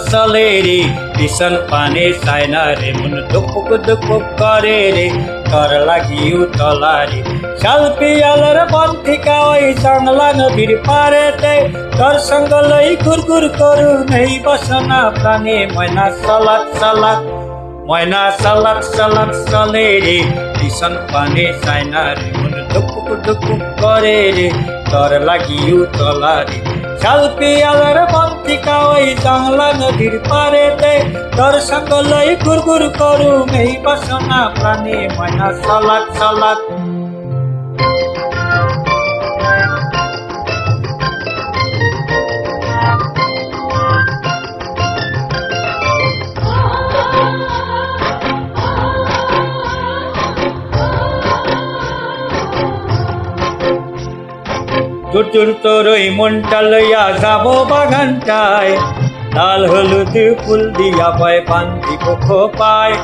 চলে রে ভীষণ পানে চায় না রে মন দুপুক দুপুক করে রে তর লাগিও তলা রে শাল পিয়ালের বন্তিকা ওই চাংলা নদীর পারেতে তোর সঙ্গ লই ঘুর করু নেই বসনা প্রাণে ময়না সালাত সালাত ময়না সালাত সালাত চলে রে ভীষণ পানে চায় না রে মন দুপুক দুপুক করে রে তর লাগিও তলা রে শাল পিয়ালের বন্তিকা ওই চাংলা নদীর পারেতে তোর সঙ্গ লই ঘুর করু নেই বসনা প্রাণে ময়না সালাত সালাত জোর তোর ওই মনটা লইয়া যাব বাগানটায় লাল হলুদ ফুল দিয়া বয় বান্ধিব খোপায়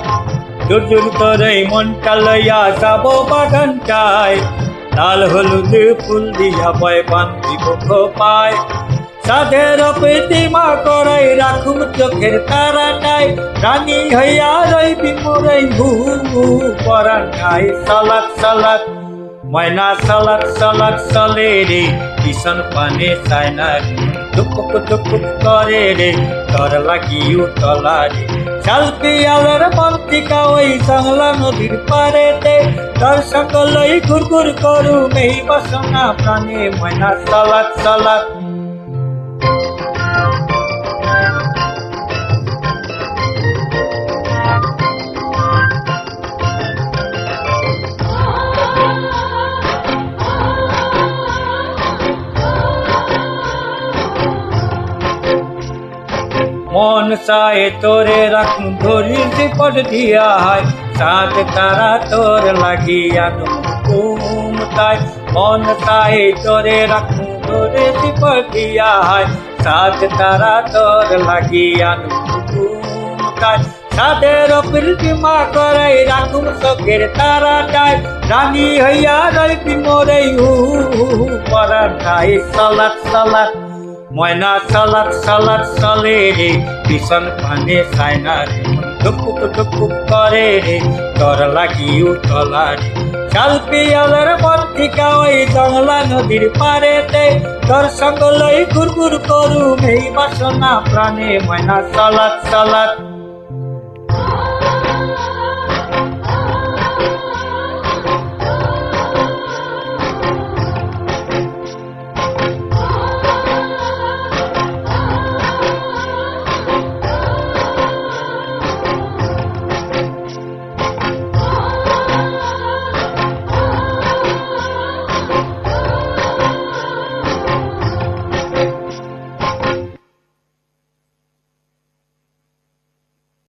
জোর তোর ওই মনটা লইয়া যাব বাগানটায় লাল হলুদ ফুল দিয়া বয় বান্ধিব খোপায় সাধের প্রতিমা করাই রাখুম চোখের তারাটায় রানী হইয়া রইবি মোরাই ভূ পরাটায় সালাত সালাত ময়না সালাত সালাত চলে রে ভীষণ পানে চায় না রে দুপুক দুপুক করে রে তর লাগিও তলা রে শাল পিয়ালের বন্তিকা ওই চাংলা নদীর পারেতে তোর সঙ্গ লই ঘুর করু নেই বাসনা প্রাণে ময়না সালাত সালাত মন চায় তোরে রাখুন ধরির পট দিয়া হয় সাত তারা তোর লাগিয়া নুম তাই মন চায় তোরে রাখুন ধরির পট দিয়া হয় সাত তারা তোর লাগিয়া নুম তাই সাদের প্রতিমা করাই রাখুন চোখের তারাটায় রানী হইয়া রইবি মোরাই পরাটায় সালাত সালাত ময়না সালাত সালাত চলে রে ভীষণ পানে চায় না রে দুপুক দুপুক করে রে তর লাগিও তলা রে শাল পিয়ালের বন্তিকা ওই চাংলা নদীর পারেতে তোর সঙ্গ লই ঘুর করু নেই বাসনা প্রাণে ময়না সালাত সালাত